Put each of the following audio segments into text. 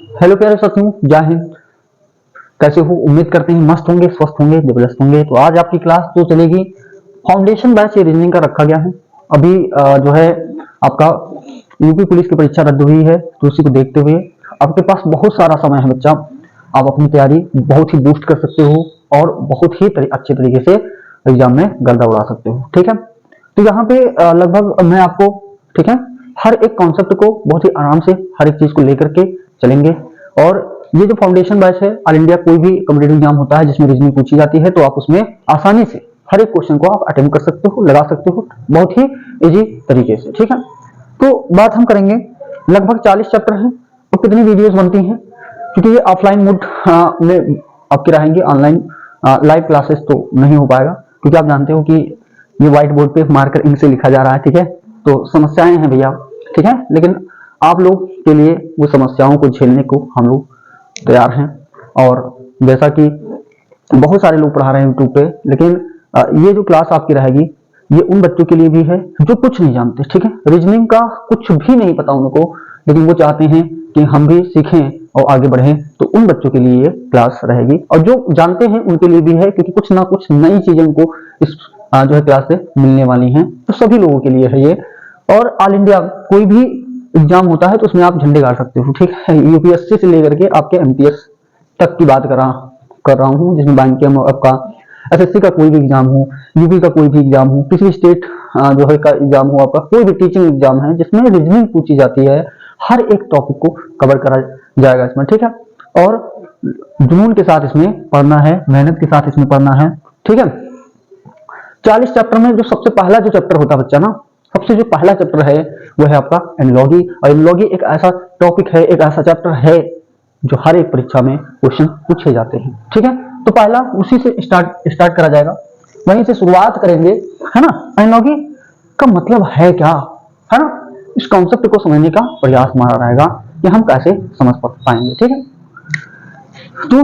Hello प्यारे साथियों, जय हिंद। कैसे हो? उम्मीद करते हैं मस्त होंगे, स्वस्थ होंगे, जबरदस्त होंगे। तो आज आपकी क्लास जो चलेगी फाउंडेशन बैच रीजनिंग का रखा गया है। अभी जो है आपका यूपी पुलिस की परीक्षा रद्द हुई है, तो उसी को देखते हुए आपके पास बहुत सारा समय है बच्चा। आप अपनी तैयारी बहुत ही बूस्ट कर सकते हो और बहुत ही अच्छे तरीके से एग्जाम में गर्दा उड़ा सकते हो। ठीक है, तो यहाँ पे लगभग मैं आपको, ठीक है, हर एक कॉन्सेप्ट को बहुत ही आराम से हर एक चीज को लेकर के चलेंगे। और ये जो फाउंडेशन बैच है, ऑल इंडिया कोई भी कॉम्पिटिटिव एग्जाम होता है जिसमें रीजनिंग पूछी जाती है, तो आप उसमें आसानी से हर एक क्वेश्चन को आप अटेम्प्ट कर सकते हो, लगा सकते हो बहुत ही इजी तरीके से। ठीक है, तो बात हम करेंगे, लगभग 40 चैप्टर हैं। तो कितनी वीडियोस बनती हैं, क्योंकि ये ऑफलाइन मोड में आपके रहेंगे, ऑनलाइन लाइव क्लासेस तो नहीं हो पाएगा, क्योंकि आप जानते हो कि ये व्हाइट बोर्ड पे मार्कर इंक से लिखा जा रहा है। ठीक है, तो समस्याएं हैं भैया। ठीक है, लेकिन आप लोग के लिए वो समस्याओं को झेलने को हम लोग तैयार हैं। और जैसा कि बहुत सारे लोग पढ़ा रहे हैं यूट्यूब पे, लेकिन ये जो क्लास आपकी रहेगी ये उन बच्चों के लिए भी है जो कुछ नहीं जानते। ठीक है, रीजनिंग का कुछ भी नहीं पता उनको, लेकिन वो चाहते हैं कि हम भी सीखें और आगे बढ़ें, तो उन बच्चों के लिए ये क्लास रहेगी। और जो जानते हैं उनके लिए भी है, क्योंकि कुछ ना कुछ नई चीजें उनको इस जो है क्लास से मिलने वाली हैं, तो सभी लोगों के लिए है ये। और ऑल इंडिया कोई भी एग्जाम होता है तो उसमें आप झंडे गाड़ सकते हो। ठीक है, यूपीएससी से लेकर के आपके एमटीएस तक की बात कर रहा हूँ, जिसमें बैंक के आपका एसएससी का कोई भी एग्जाम हो, यूपी का कोई भी एग्जाम हो, किसी भी स्टेट जो है का एग्जाम हो, आपका कोई भी टीचिंग एग्जाम है जिसमें रीजनिंग पूछी जाती है, हर एक टॉपिक को कवर करा जाएगा इसमें। ठीक है, और जुनून के साथ इसमें पढ़ना है, मेहनत के साथ इसमें पढ़ना है। ठीक है, 40 चैप्टर में जो सबसे पहला जो चैप्टर होता है बच्चा ना, सबसे जो पहला चैप्टर है वो है आपका एनालॉजी। और एनालॉजी एक ऐसा टॉपिक है, एक ऐसा चैप्टर है जो हर एक परीक्षा में क्वेश्चन पूछे जाते हैं। ठीक है, तो पहला उसी से स्टार्ट करा जाएगा, वहीं से शुरुआत करेंगे, है ना। एनालॉजी का मतलब है क्या, है ना, इस कॉन्सेप्ट को समझने का प्रयास हमारा रहेगा कि हम कैसे समझ पाएंगे। ठीक है, तो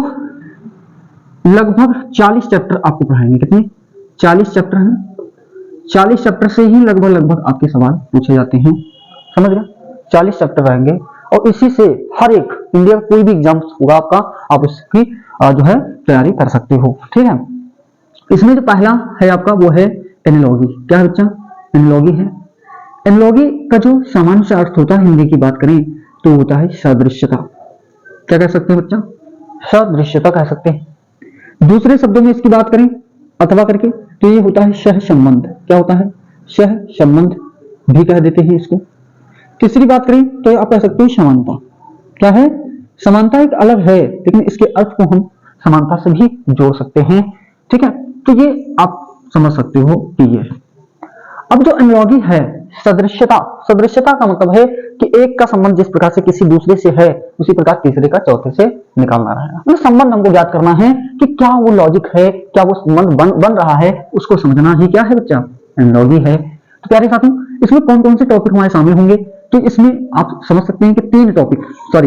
लगभग 40 चैप्टर आपको पढ़ाएंगे। कितने? 40 चैप्टर हैं। 40 चैप्टर से ही लगभग आपके सवाल पूछे जाते हैं, समझ गए। 40 चैप्टर रहेंगे और इसी से हर एक इंडिया कोई भी एग्जाम होगा आपका, आप उसकी जो है तैयारी कर सकते हो। ठीक है, इसमें जो पहला है आपका वो है एनालॉजी। क्या है बच्चा? एनालॉजी है। एनालॉजी का जो सामान्य अर्थ होता है, हिंदी की बात करें तो होता है सादृश्यता। क्या कह सकते हैं बच्चा? सादृश्यता कह सकते हैं। दूसरे शब्दों में इसकी बात करें अथवा करके तो ये होता है सह संबंध। क्या होता है? सह संबंध भी कह देते हैं इसको। तीसरी बात करें तो आप कह सकते हैं समानता। क्या है? समानता एक अलग है, लेकिन इसके अर्थ को हम समानता से भी जोड़ सकते हैं। ठीक है, तो ये आप समझ सकते हो कि ये है। अब जो एनालॉजी है, सदृश्यता, सदृश्यता का मतलब है कि एक का संबंध जिस प्रकार से किसी दूसरे से है, उसी प्रकार तीसरे का चौथे से निकालना रहेगा। मतलब संबंध हमको ज्ञात करना है कि क्या वो लॉजिक है, क्या वो संबंध बन रहा है, उसको समझना ही क्या है बच्चा? एनालॉजी है। तो प्यारे साथियों, इसमें कौन कौन से टॉपिक हमारे शामिल होंगे? तो इसमें आप समझ सकते हैं कि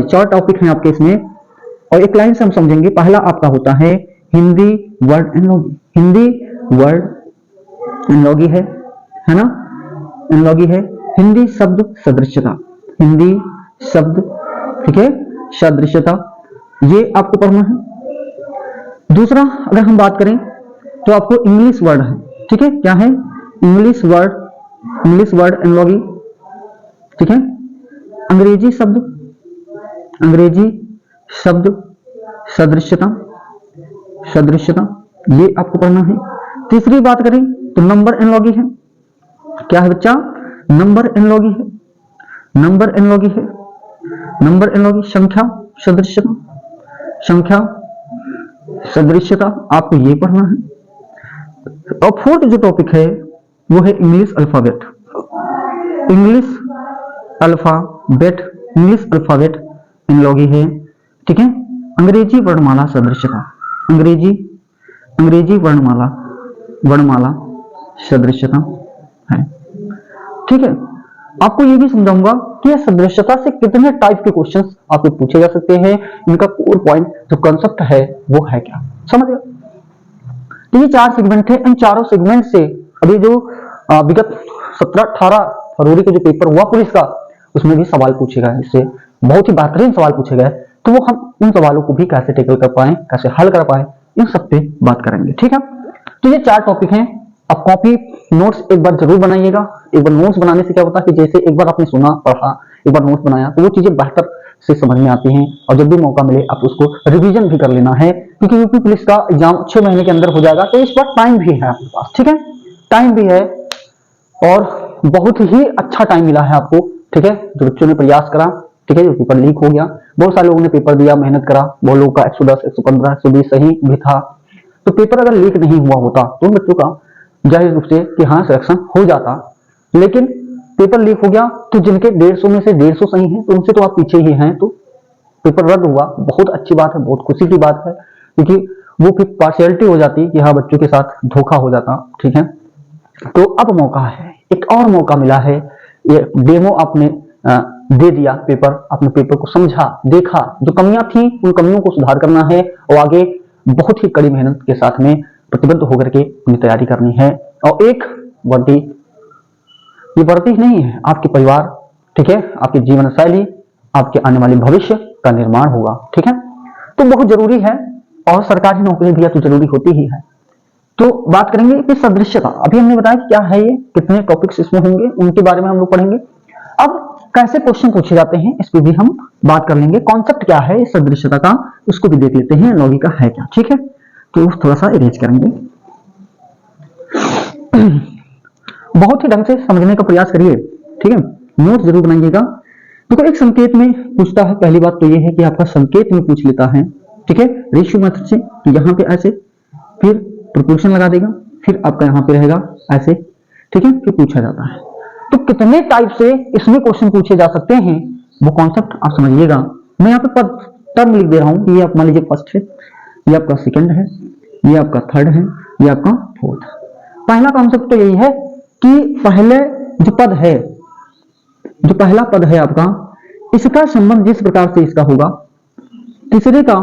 4 टॉपिक हैं आपके इसमें, और एक लाइन से हम समझेंगे। पहला आपका होता है Hindi word analogy. Hindi word analogy है ना, एनालॉजी है। हिंदी शब्द सदृश्यता, हिंदी शब्द, ठीक है, सदृश्यता, ये आपको पढ़ना है। दूसरा अगर हम बात करें तो आपको इंग्लिश वर्ड है। ठीक है, क्या है? English word analogy. ठीक है, अंग्रेजी शब्द सदृश्यता, ये आपको पढ़ना है। तीसरी बात करें तो नंबर एनालॉजी है। क्या है बच्चा? नंबर एनालॉजी है। नंबर एनालॉजी, संख्या सदृश्यता, आपको ये पढ़ना है। और फोर्थ जो टॉपिक है वो है English alphabet. English alphabet analogy है। ठीक है, अंग्रेजी वर्णमाला सदृश्यता, अंग्रेजी वर्णमाला सदृश्यता है। ठीक है, आपको ये भी समझाऊंगा कि सदृश्यता से कितने टाइप के क्वेश्चंस आपको पूछे जा सकते हैं, इनका कोर पॉइंट जो कंसेप्ट है वो है क्या, समझ गए। तो ये 4 सेगमेंट है। इन चारों सेगमेंट से अभी जो विगत 17-18 फरवरी को जो पेपर हुआ पुलिस का, उसमें भी सवाल पूछे गए, इससे बहुत ही बेहतरीन सवाल पूछे गए। तो वो हम उन सवालों को भी कैसे टेकल कर पाए, कैसे हल कर पाए, इन सब पे बात करेंगे। ठीक है, तो ये 4 टॉपिक हैं। अब कॉपी नोट्स एक बार जरूर बनाइएगा। एक बार नोट्स बनाने से क्या होता है कि जैसे एक बार आपने सुना, पढ़ा, एक बार नोट्स बनाया तो वो चीजें बेहतर से समझ में आती हैं, और जब भी मौका मिले आप उसको रिवीजन भी कर लेना है, क्योंकि यूपी पुलिस का एग्जाम 6 महीने के अंदर हो जाएगा, तो इस बार टाइम भी है आपके पास। ठीक है, टाइम भी है और बहुत ही अच्छा टाइम मिला है आपको। ठीक है, जो बच्चों ने प्रयास करा, ठीक है, जो पेपर लीक हो गया, बहुत सारे लोगों ने पेपर दिया, मेहनत करा, बहुत लोगों का 110, 115, 120 सही भी था, तो पेपर अगर लीक नहीं हुआ होता तो बच्चों का जाहिर रूप से कि हाँ सिलेक्शन हो जाता, लेकिन पेपर लीक हो गया तो जिनके 150 में से 150 सही है तो उनसे तो आप पीछे ही हैं, तो पेपर रद्द हुआ, बहुत अच्छी बात है, बहुत खुशी की बात है, क्योंकि वो फिर पार्शियलिटी हो जाती कि हाँ बच्चों के साथ धोखा हो जाता। ठीक है, तो अब मौका है, एक और मौका मिला है, ये डेमो आपने दे दिया, पेपर आपने पेपर को समझा, देखा, जो कमियां थी उन कमियों को सुधार करना है और आगे बहुत ही कड़ी मेहनत के साथ में प्रतिबद्ध होकर के अपनी तैयारी करनी है। और एक वर्दी, ये वर्दी नहीं है, आपके परिवार, ठीक है, आपकी जीवन शैली, आपके आने वाले भविष्य का निर्माण होगा। ठीक है, तो बहुत जरूरी है, और सरकारी नौकरी भी तो जरूरी होती ही है। तो बात करेंगे कि सदृश्यता, अभी हमने बताया कि क्या है ये, कितने टॉपिक्स इसमें होंगे, उनके बारे में हम लोग पढ़ेंगे। अब कैसे क्वेश्चन पूछे जाते हैं इस पे भी हम बात कर लेंगे, कॉन्सेप्ट क्या है इस सदृश्यता का उसको भी देख लेते हैं, लॉजिका है क्या। ठीक है, तो थोड़ा सा इरेज करेंगे, बहुत ही ढंग से समझने का प्रयास करिए। ठीक है, नोट जरूर बनाइएगा। देखो एक संकेत में पूछता है, पहली बात तो ये है कि आपका संकेत में पूछ लेता है, ठीक है, रेशियो मेथड से, तो यहाँ पे ऐसे, फिर प्रोपोर्शन लगा देगा, फिर आपका यहाँ पे रहेगा ऐसे, ठीक है, फिर पूछा जाता है। तो कितने टाइप से इसमें क्वेश्चन पूछे जा सकते हैं वो कॉन्सेप्ट आप समझिएगा। मैं यहाँ पे टर्म लिख दे रहा हूँ, ये आप मान लीजिए फर्स्ट है, ये आपका सेकंड है, ये आपका थर्ड है, ये आपका फोर्थ। पहला कॉन्सेप्ट तो यही है कि पहले जो पद है, जो पहला पद है आपका, इसका संबंध जिस प्रकार से इसका होगा, तीसरे का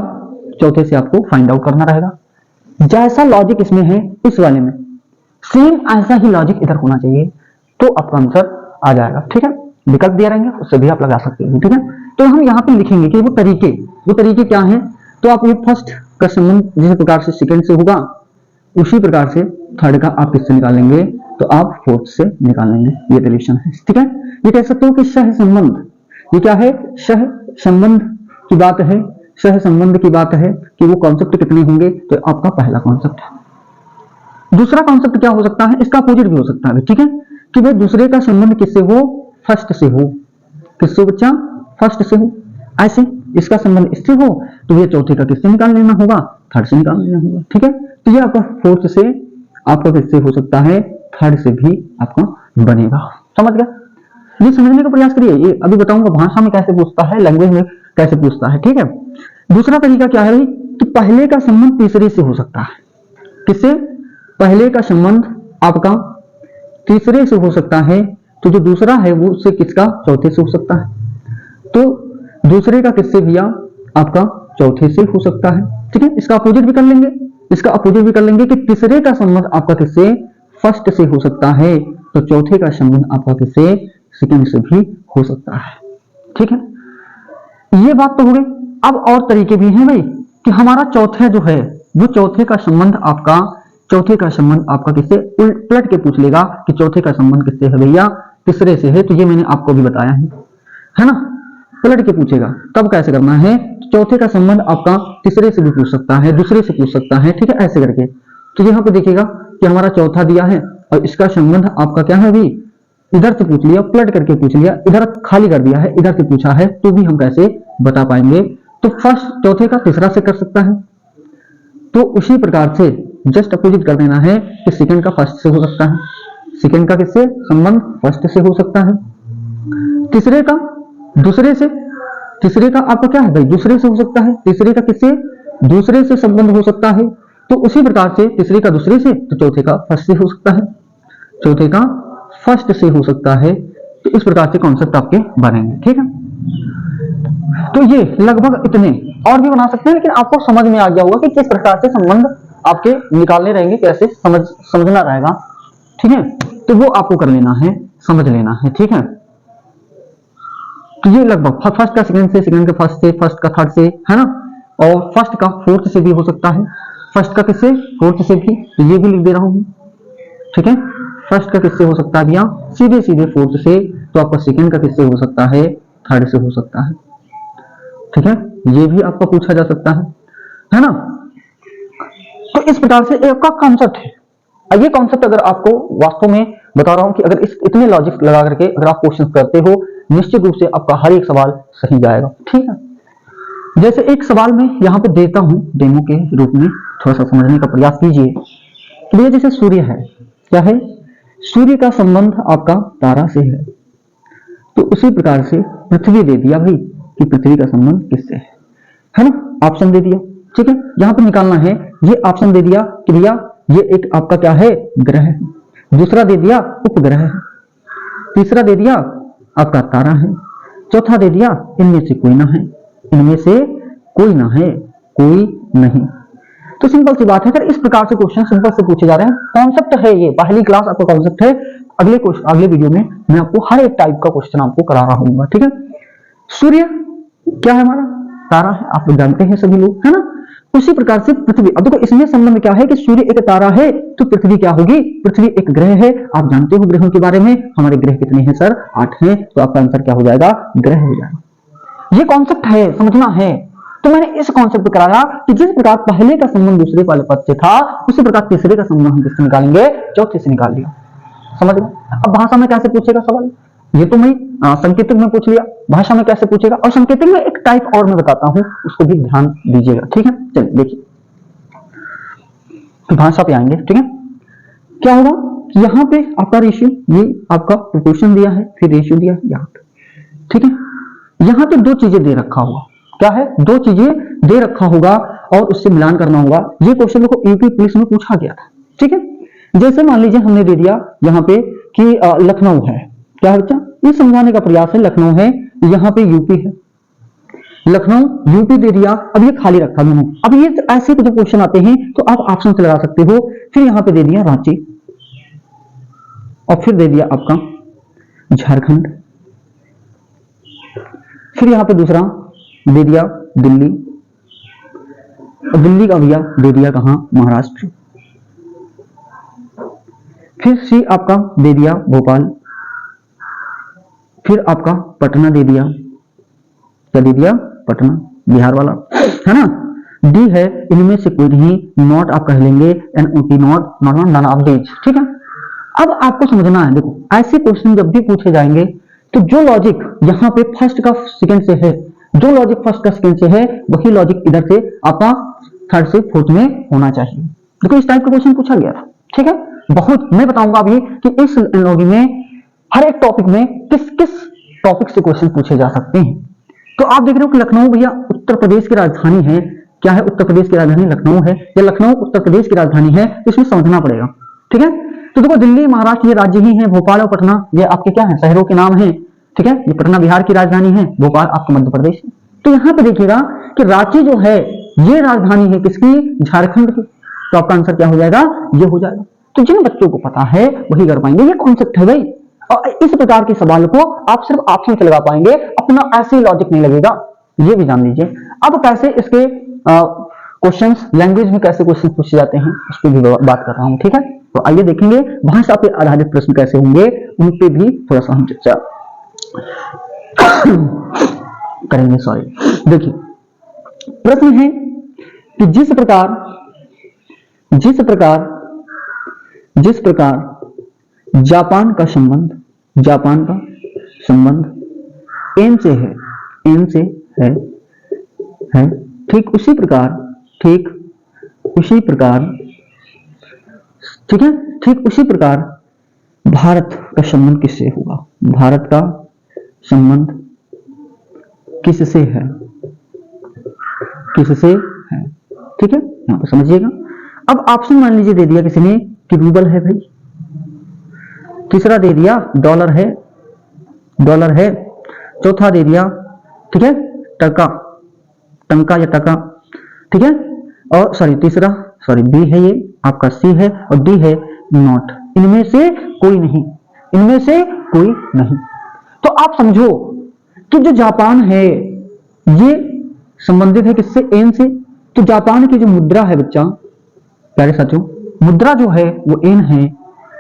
चौथे से आपको फाइंड आउट करना रहेगा। जैसा लॉजिक इसमें है इस वाले में सेम ऐसा ही लॉजिक इधर होना चाहिए, तो आपका आंसर आ जाएगा। ठीक है, विकल्प दिया रहेंगे उससे भी आप लगा सकते हैं। ठीक है, तो हम यहाँ पे लिखेंगे कि वो तरीके क्या हैं। तो आप ये फर्स्ट का संबंध जिस प्रकार से सेकंड से होगा, उसी प्रकार से थर्ड का आप किससे निकालेंगे, तो आप फोर्थ से निकालेंगे। ये रिलेशन है। ठीक है, ये कह सकते हो कि सह संबंध, ये क्या है, सह संबंध की बात है, सह संबंध की बात है कि वो कॉन्सेप्ट कितने होंगे, तो आपका पहला कॉन्सेप्ट है। दूसरा कॉन्सेप्ट क्या हो सकता है, इसका अपोजिट भी हो सकता है। ठीक है, कि भाई दूसरे का संबंध किससे हो, फर्स्ट से हो, किससे बच्चा, फर्स्ट से हो, ऐसे इसका संबंध इससे हो, तो ये चौथे का किससे निकाल लेना होगा, थर्ड से निकाल लेना होगा। ठीक है, तो ये आपका फोर्थ से, आपका किससे हो सकता है, थर्ड से भी आपका बनेगा। समझ गया, ये समझने का प्रयास करिए। ये अभी बताऊंगा भाषा में कैसे पूछता है, लैंग्वेज में कैसे पूछता है। ठीक है, दूसरा तरीका क्या है कि पहले का संबंध तीसरे से हो सकता है, किससे, पहले का संबंध आपका तीसरे से हो सकता है, तो जो दूसरा है वो उससे किसका, चौथे से हो सकता है, तो दूसरे का किससे भैया, आपका चौथे से हो सकता है। ठीक है, इसका अपोजिट भी कर लेंगे, इसका अपोजिट भी कर लेंगे कि तीसरे का संबंध आपका किससे, फर्स्ट से हो सकता है, तो चौथे का संबंध आपका किससे, सेकंड से भी हो सकता है। ठीक है, ये बात तो हो गई। अब और तरीके भी हैं भाई, कि हमारा चौथा जो है वो चौथे का संबंध आपका, चौथे का संबंध आपका किससे, उलट के पूछ लेगा कि चौथे का संबंध किससे है भैया, तीसरे से है। तो ये मैंने आपको भी बताया है ना, पलट के पूछेगा। तब कैसे करना है, चौथे का संबंध आपका तीसरे से भी पूछ सकता है, दूसरे से पूछ सकता है। ठीक है, ऐसे करके। तो यहाँ पे देखिएगा कि हमारा चौथा दिया है और इसका संबंध आपका क्या है, अभी इधर से पूछ लिया, पलट करके पूछ लिया, इधर खाली कर दिया है, इधर से पूछा है, तो भी हम कैसे बता पाएंगे। तो फर्स्ट चौथे का तीसरा से कर सकता है, तो उसी प्रकार से जस्ट अपोजिट कर देना है कि सेकंड का फर्स्ट से हो सकता है, सेकंड का किससे संबंध, फर्स्ट से हो सकता है, तीसरे का दूसरे से, तीसरे का आपका क्या है भाई, दूसरे से हो सकता है, तीसरे का किससे, दूसरे से संबंध हो सकता है, तो उसी प्रकार से तीसरे का दूसरे से, तो चौथे का फर्स्ट से हो सकता है, चौथे का फर्स्ट से हो सकता है। तो इस प्रकार से कॉन्सेप्ट आपके बनेंगे। ठीक है, तो ये लगभग इतने, और भी बना सकते हैं, लेकिन आपको समझ में आ गया होगा कि किस प्रकार से संबंध आपके निकालने रहेंगे, कैसे समझना रहेगा। ठीक है, तो वो आपको कर लेना है, समझ लेना है। ठीक है, तो ये लगभग फर्स्ट का सेकंड से, सेकंड का फर्स्ट से, फर्स्ट का थर्ड से, है ना, और फर्स्ट का फोर्थ से भी हो सकता है, फर्स्ट का किससे, फोर्थ से भी, तो ये भी लिख दे रहा हूं, ठीक है। फर्स्ट का किससे हो सकता है भैया, सीधे सीधे फोर्थ से, तो आपका सेकंड का किससे हो सकता है, थर्ड से हो सकता है, ठीक है। ये भी आपका पूछा जा सकता है ना। तो इस प्रकार से आपका कॉन्सेप्ट है। ये कॉन्सेप्ट अगर आपको वास्तव में बता रहा हूं कि अगर इस इतने लॉजिक लगा करके अगर आप क्वेश्चन करते हो, निश्चित रूप से आपका हर एक सवाल सही जाएगा, ठीक है। जैसे एक सवाल में यहां पे देता हूं डेमो के रूप में, थोड़ा सा समझने का प्रयास कीजिए। तो जैसे सूर्य है, क्या है, सूर्य का संबंध आपका तारा से है, तो उसी प्रकार से पृथ्वी दे दिया भाई कि पृथ्वी का संबंध किससे है ना, ऑप्शन दे दिया, ठीक है। यहां पर निकालना है, ये ऑप्शन दे दिया कि भैया ये एक आपका क्या है, ग्रह है, दूसरा दे दिया उपग्रह है, तीसरा दे दिया आपका तारा है, चौथा दे दिया इनमें से कोई ना है, इनमें से कोई ना है, कोई नहीं। तो सिंपल सी बात है, अगर इस प्रकार से क्वेश्चन सिंपल से पूछे जा रहे हैं, कॉन्सेप्ट है ये, पहली क्लास आपका कॉन्सेप्ट है। अगले वीडियो में मैं आपको हर एक टाइप का क्वेश्चन आपको करा रहा हूँ, ठीक है। सूर्य क्या है, हमारा तारा है, आप लोग जानते हैं सभी लोग, है ना। उसी प्रकार से पृथ्वी, अब देखो इसमें संबंध क्या है कि सूर्य एक तारा है, तो पृथ्वी क्या होगी, पृथ्वी एक ग्रह है। आप जानते हो ग्रहों के बारे में, हमारे ग्रह कितने हैं सर, 8 हैं, तो आपका आंसर क्या हो जाएगा, ग्रह हो जाएगा। ये कॉन्सेप्ट है, समझना है। तो मैंने इस कॉन्सेप्ट कराया कि जिस प्रकार पहले का संबंध दूसरे वाले पद से था, उसी प्रकार तीसरे का संबंध हम किससे निकालेंगे, चौथे से निकाल लिया, समझ गए। अब भाषा में कैसे पूछेगा सवाल, ये तो मैं संकेतक में पूछ लिया, भाषा में कैसे पूछेगा, और संकेतक में एक टाइप और मैं बताता हूं, उसको भी ध्यान दीजिएगा, ठीक है। चलिए देखिए, भाषा पे आएंगे, ठीक है। क्या होगा, यहाँ पे आपका रेशियो, ये आपका प्रोपोर्शन दिया है, फिर रेशियो दिया है यहाँ पे, ठीक है। यहाँ पे दो चीजें दे रखा होगा, क्या है, दो चीजें दे रखा होगा और उससे मिलान करना होगा। ये क्वेश्चन देखो यूपी पुलिस में पूछा गया था, ठीक है। जैसे मान लीजिए हमने दे दिया यहाँ पे कि लखनऊ है, क्या है बच्चा, ये समझाने का प्रयास है, लखनऊ है, यहाँ पे यूपी है, लखनऊ यूपी दे दिया, अब ये खाली रखा दोनों। अब ये ऐसे जो क्वेश्चन आते हैं तो आप ऑप्शन से लगा सकते हो, फिर यहाँ पे दे दिया रांची, और फिर दे दिया आपका झारखंड, फिर यहाँ पे दूसरा दे दिया दिल्ली, और दिल्ली का भैया दे दिया कहां, महाराष्ट्र, फिर सी आपका दे दिया भोपाल, फिर आपका पटना दे दिया, क्या दे दिया, पटना, बिहार वाला, है ना। डी है, इनमें से कोई नहीं, नॉट आप कह लेंगे, NOT not, none of these, ठीक है। अब आपको समझना है, देखो ऐसे क्वेश्चन जब भी पूछे जाएंगे तो जो लॉजिक यहाँ पे फर्स्ट का सेकंड से है, जो लॉजिक फर्स्ट का सेकंड से है, वही लॉजिक इधर से आपका थर्ड से फोर्थ में होना चाहिए। देखो इस टाइप का क्वेश्चन पूछा गया था, ठीक है। बहुत मैं बताऊंगा अभी कि इस एनालॉजी में हर एक टॉपिक में किस किस टॉपिक से क्वेश्चन पूछे जा सकते हैं। तो आप देख रहे हो कि लखनऊ भैया उत्तर प्रदेश की राजधानी है, क्या है, उत्तर प्रदेश की राजधानी लखनऊ है, या लखनऊ उत्तर प्रदेश की राजधानी है, तो इसमें समझना पड़ेगा, ठीक है। तो देखो दिल्ली महाराष्ट्र ये राज्य ही है, भोपाल और पटना ये आपके क्या है, शहरों के नाम है, ठीक है। ये पटना बिहार की राजधानी है, भोपाल आपका मध्य प्रदेश है। तो यहाँ पे देखिएगा कि रांची जो है ये राजधानी है किसकी, झारखंड की, तो आपका आंसर क्या हो जाएगा, ये हो जाएगा। तो जिन बच्चों को पता है वही कर पाएंगे, ये कॉन्सेप्ट है भाई। और इस प्रकार के सवाल को आप सिर्फ ऑप्शन से लगा पाएंगे, अपना ऐसे लॉजिक नहीं लगेगा, ये भी जान लीजिए। अब कैसे इसके क्वेश्चंस लैंग्वेज में कैसे क्वेश्चन पूछे जाते हैं उस पर भी बात कर रहा हूं, ठीक है। तो आइए देखेंगे भाषा पे आधारित प्रश्न कैसे होंगे, उन पे भी थोड़ा सा हम चर्चा करेंगे। सॉरी, देखिए प्रश्न है कि जिस प्रकार जापान का संबंध एन से है, ठीक उसी प्रकार भारत का संबंध किससे होगा, भारत का संबंध किससे है, ठीक है, यहां पर समझिएगा। अब ऑप्शन मान लीजिए दे दिया किसी ने कि रूबल है भाई, तीसरा दे दिया डॉलर है, चौथा दे दिया, ठीक है, टंका या टका, ठीक है, और तीसरा बी है, ये आपका सी है, और डी है नॉट, इनमें से कोई नहीं। तो आप समझो तो जो जापान है ये संबंधित है किससे? एन से। तो जापान की जो मुद्रा है बच्चा, प्यारे साथियों, मुद्रा जो है वो एन है।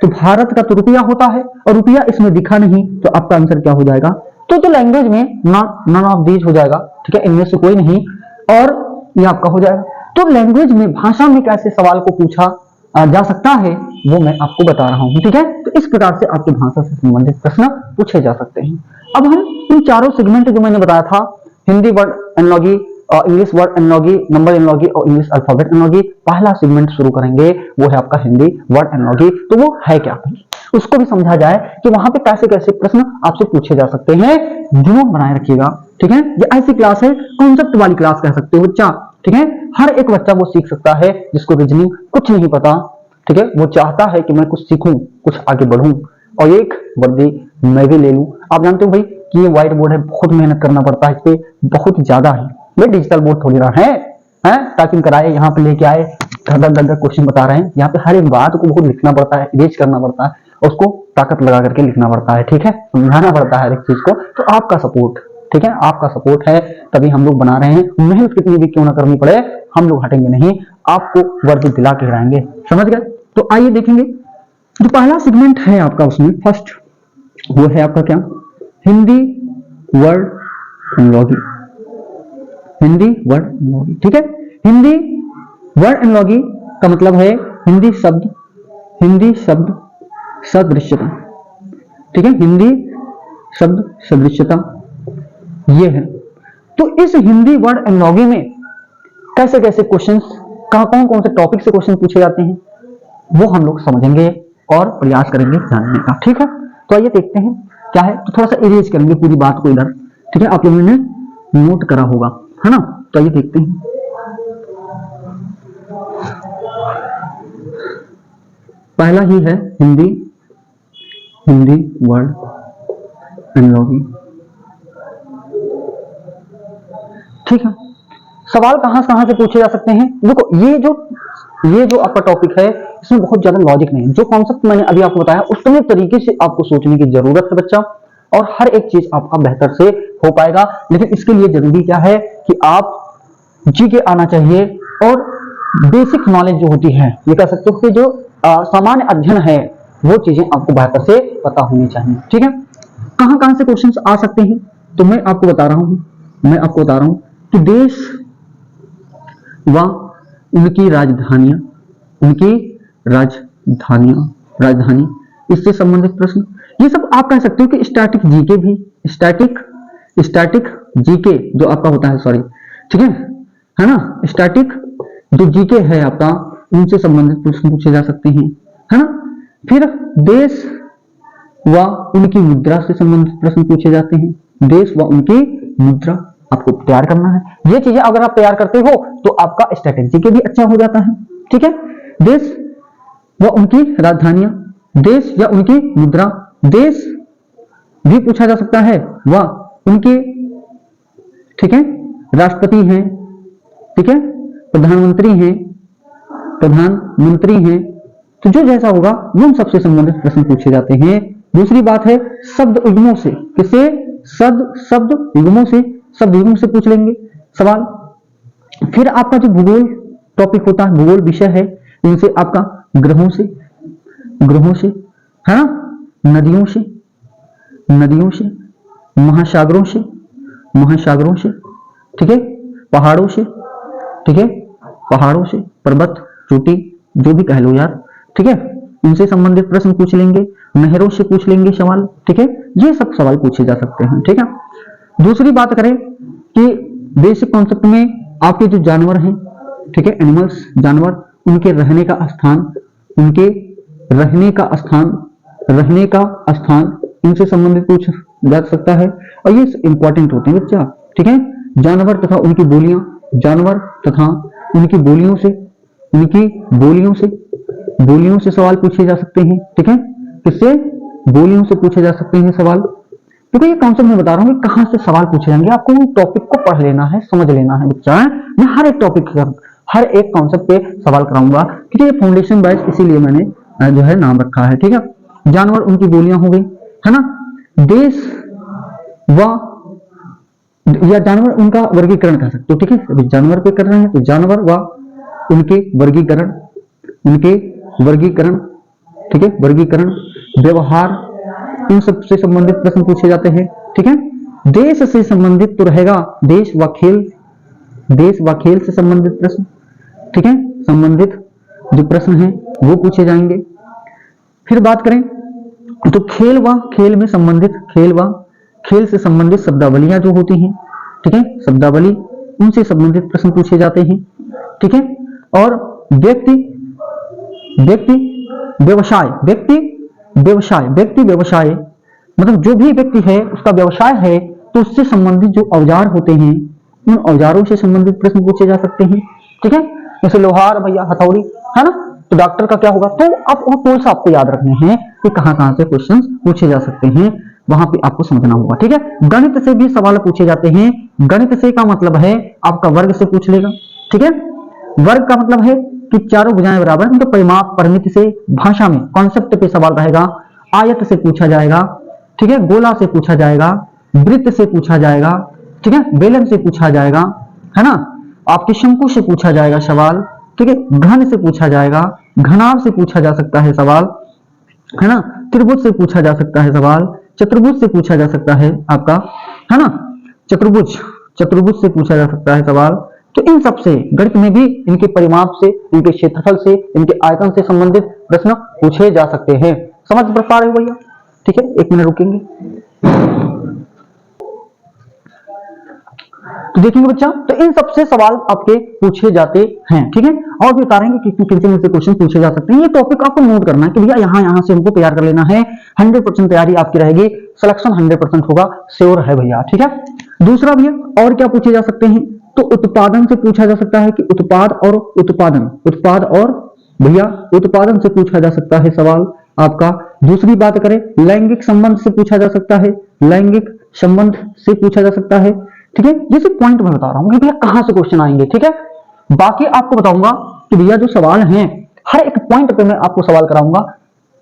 तो भारत का तो रुपया होता है और रुपया इसमें दिखा नहीं, तो आपका आंसर क्या हो जाएगा? तो लैंग्वेज में नन ऑफ दीज हो जाएगा, ठीक है, इनमें से कोई नहीं, और ये आपका हो जाएगा। तो लैंग्वेज में, भाषा में कैसे सवाल को पूछा जा सकता है वो मैं आपको बता रहा हूं, ठीक है। तो इस प्रकार से आपकी भाषा से संबंधित प्रश्न पूछे जा सकते हैं। अब हम इन चारों सेगमेंट जो मैंने बताया था, Hindi word analogy, English word analogy, number analogy और इंग्लिश अल्फाबेट एनालॉजी, पहला सेगमेंट शुरू करेंगे, वो है आपका हिंदी वर्ड एनालॉजी। तो वो है क्या, उसको भी समझा जाए कि वहां पे कैसे कैसे प्रश्न आपसे पूछे जा सकते हैं। जुनून बनाए रखिएगा, ठीक है। ये ऐसी क्लास है, कॉन्सेप्ट वाली क्लास कह सकते हो बच्चा, ठीक है। हर एक बच्चा वो सीख सकता है जिसको रीजनिंग कुछ नहीं पता, ठीक है, वो चाहता है कि मैं कुछ सीखूं, कुछ आगे बढ़ूं और एक वर्दी मैं भी ले लूं। आप जानते हो भाई कि ये व्हाइट बोर्ड है, बहुत मेहनत करना पड़ता है इस पे, बहुत ज्यादा है। ये डिजिटल बोर्ड थोड़ी ना है, टाइपिंग कराए यहाँ पे लेके आए, दर क्वेश्चन बता रहे हैं। यहाँ पे हर एक बात को बहुत लिखना पड़ता है, इरेज करना पड़ता है, उसको ताकत लगा करके लिखना पड़ता है, ठीक है, समझाना पड़ता है हर एक चीज को। तो आपका सपोर्ट, ठीक है, आपका सपोर्ट है तभी हम लोग बना रहे हैं। मेहनत कितनी भी क्यों ना करनी पड़े, हम लोग हटेंगे नहीं, आपको वर्दी दिला के रहेंगे, समझ गए। तो आइए देखेंगे, जो पहला सेगमेंट है आपका उसमें फर्स्ट, वो है आपका क्या? Hindi word analogy. Hindi word analogy, ठीक है। हिंदी वर्ड एनालॉजी का मतलब है हिंदी शब्द सदृश्यता, ठीक है, हिंदी शब्द सदृश्यता ये है। तो इस हिंदी वर्ड एनालॉजी में कैसे कैसे क्वेश्चंस, कौन कौन से टॉपिक से क्वेश्चन पूछे जाते हैं, वो हम लोग समझेंगे और प्रयास करेंगे जानने का, ठीक है। तो आइए देखते हैं क्या है। तो थोड़ा सा इरेज करेंगे पूरी बात को इधर, ठीक है, आप लोगों ने नोट करा होगा, है ना। तो आइए देखते हैं। पहला ही है हिंदी वर्ड एनालॉजी, ठीक है। सवाल कहां से पूछे जा सकते हैं? देखो ये जो आपका टॉपिक है इसमें बहुत ज्यादा लॉजिक नहीं है। जो कॉन्सेप्ट मैंने अभी आपको बताया उतने तरीके से आपको सोचने की जरूरत है बच्चा, और हर एक चीज आपका बेहतर से हो पाएगा। लेकिन इसके लिए जरूरी क्या है कि आप जीके आना चाहिए, और बेसिक नॉलेज जो होती है, ये कह सकते हो कि जो सामान्य अध्ययन है, वो चीजें आपको बेहतर से पता होनी चाहिए, ठीक है। कहां से क्वेश्चंस आ सकते हैं? तो मैं आपको बता रहा हूं कि देश व उनकी राजधानी, इससे संबंधित प्रश्न, ये सब आप कह सकते हो कि स्टैटिक जीके भी, स्टैटिक जीके जो आपका होता है, सॉरी, ठीक है ना, स्टैटिक जो जीके है आपका, उनसे संबंधित प्रश्न पूछे जा सकते हैं, है ना। फिर देश व उनकी मुद्रा से संबंधित प्रश्न पूछे जाते हैं, देश व उनकी मुद्रा आपको तैयार करना है। ये चीजें अगर आप तैयार करते हो तो आपका स्टैटिक जीके भी अच्छा हो जाता है, ठीक है। देश व उनकी राजधानियां, देश या उनकी मुद्रा, देश भी पूछा जा सकता है, व उनके, ठीक है, राष्ट्रपति हैं, ठीक है, प्रधानमंत्री हैं, तो जो जैसा होगा वो सबसे संबंधित प्रश्न पूछे जाते हैं। दूसरी बात है शब्द युग्मों से, किससे? शब्द युग्मों से पूछ लेंगे सवाल। फिर आपका जो भूगोल टॉपिक होता है, भूगोल विषय है, इनसे आपका ग्रहों से, है ना, नदियों से, महासागरों से, ठीक है, पहाड़ों से, पर्वत, चोटी, जो भी कह लो यार, ठीक है, इनसे संबंधित प्रश्न पूछ लेंगे। नहरों से पूछ लेंगे सवाल, ठीक है, ये सब सवाल पूछे जा सकते हैं, ठीक है। दूसरी बात करें कि बेसिक कॉन्सेप्ट में आपके जो जानवर हैं, ठीक है, एनिमल्स, जानवर, उनके रहने का स्थान, इनसे संबंधित पूछ जा सकता है। और ये इंपॉर्टेंट होते हैं बच्चा, ठीक है, जानवर तथा उनकी बोलियां, बोलियों से सवाल पूछे जा सकते हैं, ठीक है, किससे? बोलियों से पूछे जा सकते हैं सवाल। क्योंकि ये कॉन्सेप्ट मैं बता रहा हूँ कि कहां से सवाल पूछे जाएंगे, आपको उन टॉपिक को पढ़ लेना है, समझ लेना है बच्चा। मैं हर एक टॉपिक, हर एक कॉन्सेप्ट पे सवाल कराऊंगा, क्योंकि ये फाउंडेशन बैच इसीलिए मैंने जो है नाम रखा है, ठीक है। जानवर, उनकी बोलियां हो गई, है ना, देश व या जानवर उनका वर्गीकरण कह सकते हो, ठीक है। अभी जानवर पे कर रहे हैं तो जानवर व उनके वर्गीकरण, उनके वर्गीकरण, ठीक है, वर्गीकरण, व्यवहार, इन सब से संबंधित प्रश्न पूछे जाते हैं, ठीक है। देश से संबंधित तो रहेगा, देश व खेल, देश व खेल से संबंधित प्रश्न, ठीक है, संबंधित जो प्रश्न हैं वो पूछे जाएंगे। फिर बात करें तो खेल व खेल में संबंधित, खेल व खेल से संबंधित शब्दावलियां जो होती हैं, ठीक है, शब्दावली, उनसे संबंधित प्रश्न पूछे जाते हैं, ठीक है। और व्यक्ति, व्यक्ति व्यवसाय, व्यक्ति व्यवसाय, व्यक्ति व्यवसाय मतलब जो भी व्यक्ति है उसका व्यवसाय है तो उससे संबंधित जो औजार होते हैं उन औजारों से संबंधित प्रश्न पूछे जा सकते हैं, ठीक है। जैसे लोहार भैया, हथौड़ी, है ना, तो डॉक्टर का क्या होगा, तो आप वो टूल्स आपको याद रखने हैं कि कहां से क्वेश्चन पूछे जा सकते हैं, वहां पे आपको समझना होगा, ठीक है। गणित से भी सवाल पूछे जाते हैं। गणित से का मतलब है आपका वर्ग से पूछ लेगा, ठीक है। वर्ग का मतलब है कि चारों भुजाएं बराबर, उनके परिमाप, परिमिति से, भाषा में कॉन्सेप्ट पे सवाल रहेगा। आयत से पूछा जाएगा, ठीक है, गोला से पूछा जाएगा, वृत्त से पूछा जाएगा, ठीक है, बेलन से पूछा जाएगा, है ना, आपके शंकु से पूछा जाएगा सवाल, ठीक है, घन से पूछा जाएगा, घनाभ से पूछा जा सकता है सवाल, है ना, त्रिभुज से पूछा जा सकता है सवाल, चतुर्भुज से पूछा जा सकता है आपका, है ना, चतुर्भुज, चतुर्भुज से पूछा जा सकता है सवाल। तो इन सब से गणित में भी इनके परिमाप से, इनके क्षेत्रफल से, इनके आयतन से संबंधित प्रश्न पूछे जा सकते हैं। समझ पा रहे हो भैया, ठीक है, एक मिनट रुकेंगे। तो देखेंगे बच्चा, तो इन सबसे सवाल आपके पूछे जाते हैं, ठीक है। और भी बता रहे कि किन से क्वेश्चन पूछे जा सकते हैं। ये टॉपिक आपको नोट करना है कि भैया यहाँ से हमको तैयार कर लेना है। 100% तैयारी आपकी रहेगी, सिलेक्शन 100% होगा, श्योर है भैया, ठीक है। दूसरा भैया और क्या पूछे जा सकते हैं, तो उत्पादन से पूछा जा सकता है कि उत्पाद और उत्पादन, उत्पाद और भैया उत्पादन से पूछा जा सकता है सवाल आपका। दूसरी बात करें लैंगिक संबंध से पूछा जा सकता है, लैंगिक संबंध से पूछा जा सकता है, ठीक है। जैसे पॉइंट मैं बता रहा हूं कि भैया कहां से क्वेश्चन आएंगे, ठीक है। बाकी आपको बताऊंगा कि भैया जो सवाल हैं हर एक पॉइंट पे मैं आपको सवाल कराऊंगा,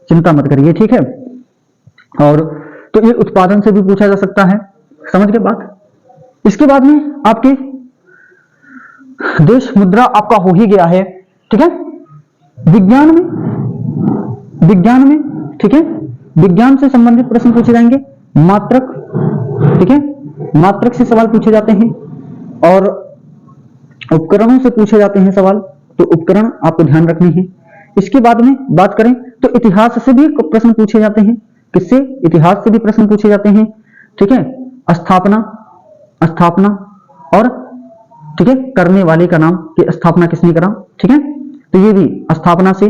चिंता मत करिए, ठीक है। और तो ये उत्पादन से भी पूछा जा सकता है, समझ गए बात। इसके बाद में आपके देश मुद्रा आपका हो ही गया है, ठीक है। विज्ञान में, विज्ञान में, ठीक है, विज्ञान से संबंधित प्रश्न पूछे जाएंगे। मात्रक, ठीक है, मात्रक से सवाल पूछे जाते हैं। और उपकरणों से पूछे जाते हैं सवाल, तो उपकरण आपको ध्यान रखने हैं। इसके बाद में बात करें तो इतिहास से भी प्रश्न पूछे जाते हैं। किससे, इतिहास से भी प्रश्न पूछे जाते हैं, ठीक है। स्थापना, स्थापना और ठीक है करने वाले का नाम कि स्थापना किसने करा, ठीक है। तो ये भी स्थापना से,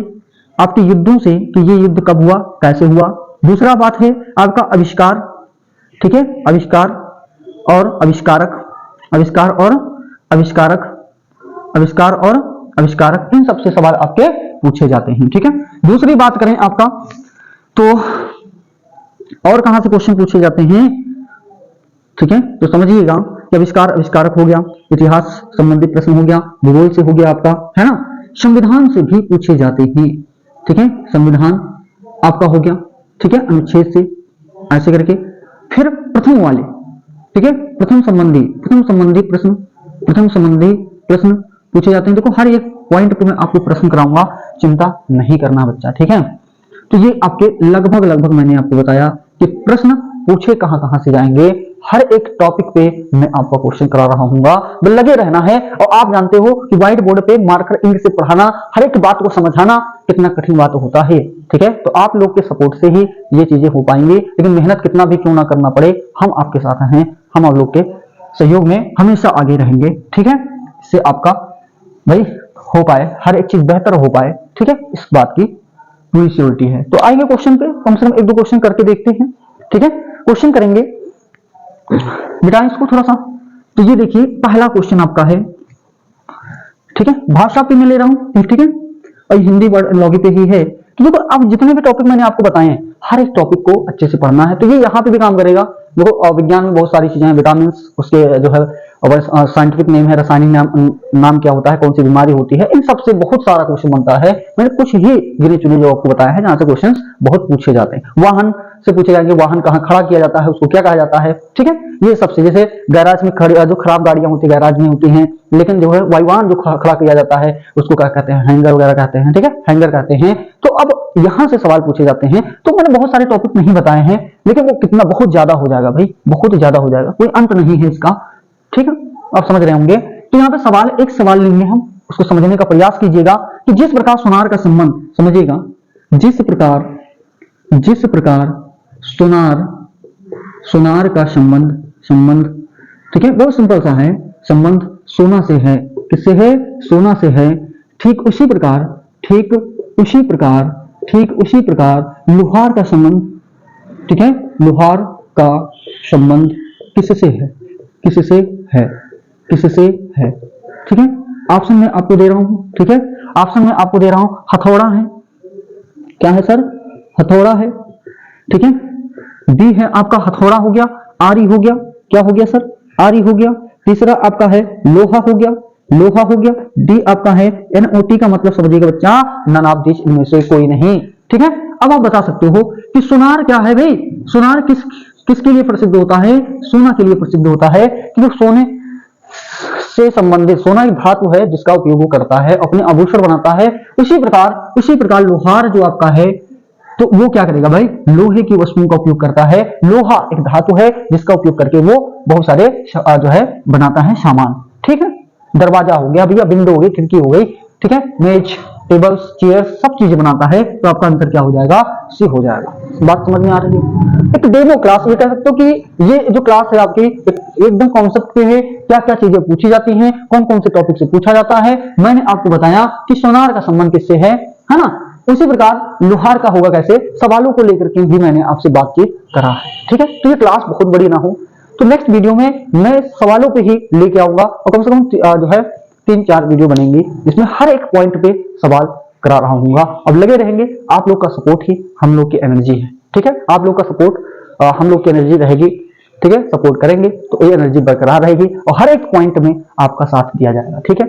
आपके युद्धों से कि ये युद्ध कब हुआ, कैसे हुआ। दूसरा बात है आपका आविष्कार, ठीक है, आविष्कार और आविष्कारक, आविष्कार और आविष्कारक, आविष्कार और आविष्कारक, इन सबसे सवाल आपके पूछे जाते हैं, ठीक है। दूसरी बात करें आपका तो और कहां से क्वेश्चन पूछे जाते हैं, ठीक है। तो समझिएगा कि आविष्कार, आविष्कारक हो गया, इतिहास संबंधित प्रश्न हो गया, भूगोल से हो गया आपका, है ना। संविधान से भी पूछे जाते हैं, ठीक है, संविधान आपका हो गया, ठीक है, अनुच्छेद से ऐसे करके। फिर प्रथम वाले, ठीक है, प्रथम संबंधी प्रश्न, प्रथम संबंधी प्रश्न पूछे जाते हैं। देखो हर एक पॉइंट पे मैं आपको प्रश्न कराऊंगा, चिंता नहीं करना बच्चा, ठीक है। तो ये आपके लगभग मैंने आपको बताया कि प्रश्न पूछे कहां से जाएंगे। हर एक टॉपिक पे मैं आपको क्वेश्चन करा रहा हूंगा, लगे रहना है। और आप जानते हो कि व्हाइट बोर्ड पे मार्कर इंक से पढ़ाना, हर एक बात को समझाना कितना कठिन बात होता है, ठीक है। तो आप लोग के सपोर्ट से ही ये चीजें हो पाएंगी, लेकिन मेहनत कितना भी क्यों ना करना पड़े, हम आपके साथ हैं, हम आप लोग के सहयोग में हमेशा आगे रहेंगे, ठीक है। इससे आपका भाई हो पाए, हर एक चीज बेहतर हो पाए, ठीक है, इस बात की पूरी श्योरिटी है। तो आएंगे क्वेश्चन पे, कम से कम एक दो क्वेश्चन करके देखते हैं, ठीक है। क्वेश्चन करेंगे बेटा इसको थोड़ा सा। तो ये देखिए पहला क्वेश्चन आपका है, ठीक है, भाषा पे मैं ले रहा हूं, ठीक है, और हिंदी वर्ड लॉगी पे ही है। तो देखो अब जितने भी टॉपिक मैंने आपको बताए हैं हर एक टॉपिक को अच्छे से पढ़ना है, तो ये यहाँ पे भी काम करेगा। देखो विज्ञान में बहुत सारी चीजें हैं, विटामिन, उसके जो है साइंटिफिक नेम है, रासायनिक नाम क्या होता है, कौन सी बीमारी होती है, इन सबसे बहुत सारा क्वेश्चन बनता है। मैंने कुछ ही गिने चुने जो आपको बताया है जहां से क्वेश्चन बहुत पूछे जाते हैं। वाहन से पूछे जाएंगे वाहन कहाँ खड़ा किया जाता है, उसको क्या कहा जाता है, ठीक है। ये सबसे, जैसे गैराज में खड़ी जो खराब गाड़ियां होती है गैराज में होती हैं, लेकिन जो है वायुयान जो खड़ा किया जाता है उसको क्या कहते हैं, हैंगर वगैरह कहते हैं, ठीक है, हैंगर कहते हैं। तो अब यहां से सवाल पूछे जाते हैं। तो मैंने बहुत सारे टॉपिक नहीं बताए हैं, लेकिन वो कितना बहुत ज्यादा हो जाएगा भाई, बहुत ज्यादा हो जाएगा, कोई अंत नहीं है इसका, ठीक है, आप समझ रहे होंगे। तो यहाँ पे सवाल, एक सवाल लेंगे हम, उसको समझने का प्रयास कीजिएगा कि जिस प्रकार सोनार का संबंध, समझिएगा, जिस प्रकार सोनार का संबंध, ठीक है, बहुत सिंपल सा है, संबंध सोना से है, किससे है, सोना से है। ठीक उसी प्रकार लोहार का संबंध, ठीक है, लोहार का संबंध किससे है, ठीक है। ऑप्शन में आपको दे रहा हूं, ठीक है, ऑप्शन में आपको दे रहा हूं, हथौड़ा है, क्या है सर, हथौड़ा है, ठीक है। बी है आपका हथौड़ा हो गया, आरी हो गया, क्या हो गया सर, आरी हो गया। तीसरा आपका है लोहा हो गया, डी आपका है NOT का मतलब समझिएगा बच्चा, नन ऑफ दिस, इनमें से कोई नहीं, ठीक है। अब आप बता सकते हो कि सोनार क्या है भाई, सोनार किसके लिए प्रसिद्ध होता है, सोना के लिए प्रसिद्ध होता है, क्योंकि सोने से संबंधित, सोना एक धातु है जिसका उपयोग वो करता है, अपने आभूषण बनाता है। उसी प्रकार लोहार जो आपका है, तो वो क्या करेगा भाई, लोहे की वस्तुओं का उपयोग करता है। लोहा एक धातु है जिसका उपयोग करके वो बहुत सारे जो है बनाता है सामान, ठीक है। दरवाजा हो गया भैया, विंडो हो गई, खिड़की हो गई, ठीक है, मेज, टेबल्स, चेयर, सब चीजें बनाता है। तो आपका आंसर क्या हो जाएगा, सी हो जाएगा। बात समझ में आ रही है। एक डेमो क्लास, ये कह सकते हो कि ये जो क्लास है आपकी एकदम कॉन्सेप्ट पे है, क्या क्या चीजें पूछी जाती हैं, कौन कौन से टॉपिक से पूछा जाता है, मैंने आपको बताया कि सोनार का संबंध किससे है ना। उसी प्रकार लोहार का होगा कैसे, सवालों को लेकर के भी मैंने आपसे बातचीत करा है, ठीक है। तो ये क्लास बहुत बड़ी ना हो, तो नेक्स्ट वीडियो में मैं सवालों पे ही लेके आऊंगा, और कम से कम जो है 3-4 वीडियो बनेंगी जिसमें हर एक पॉइंट पे सवाल करा रहा हूँ। अब लगे रहेंगे, आप लोग का सपोर्ट ही हम लोग की एनर्जी है, ठीक है। आप लोग का सपोर्ट हम लोग की एनर्जी रहेगी, ठीक है। सपोर्ट करेंगे तो ये एनर्जी बरकरार रहेगी और हर एक पॉइंट में आपका साथ दिया जाएगा, ठीक है।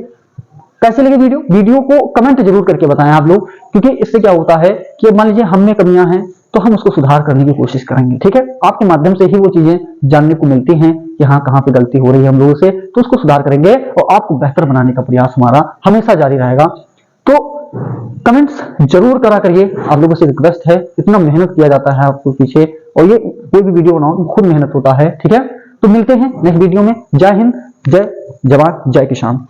कैसे लगे वीडियो को कमेंट जरूर करके बताएं आप लोग, क्योंकि इससे क्या होता है कि मान लीजिए हम में कमियां हैं तो हम उसको सुधार करने की कोशिश करेंगे, ठीक है। आपके माध्यम से ही वो चीजें जानने को मिलती हैं कि हाँ कहाँ पे गलती हो रही है हम लोगों से, तो उसको सुधार करेंगे और आपको बेहतर बनाने का प्रयास हमारा हमेशा जारी रहेगा। तो कमेंट्स जरूर करा करिए, आप लोगों से रिक्वेस्ट है, इतना मेहनत किया जाता है आपको पीछे, और ये कोई भी वीडियो बनाओ तो खुद मेहनत होता है, ठीक है। तो मिलते हैं नेक्स्ट वीडियो में। जय हिंद, जय जवान, जय किसान।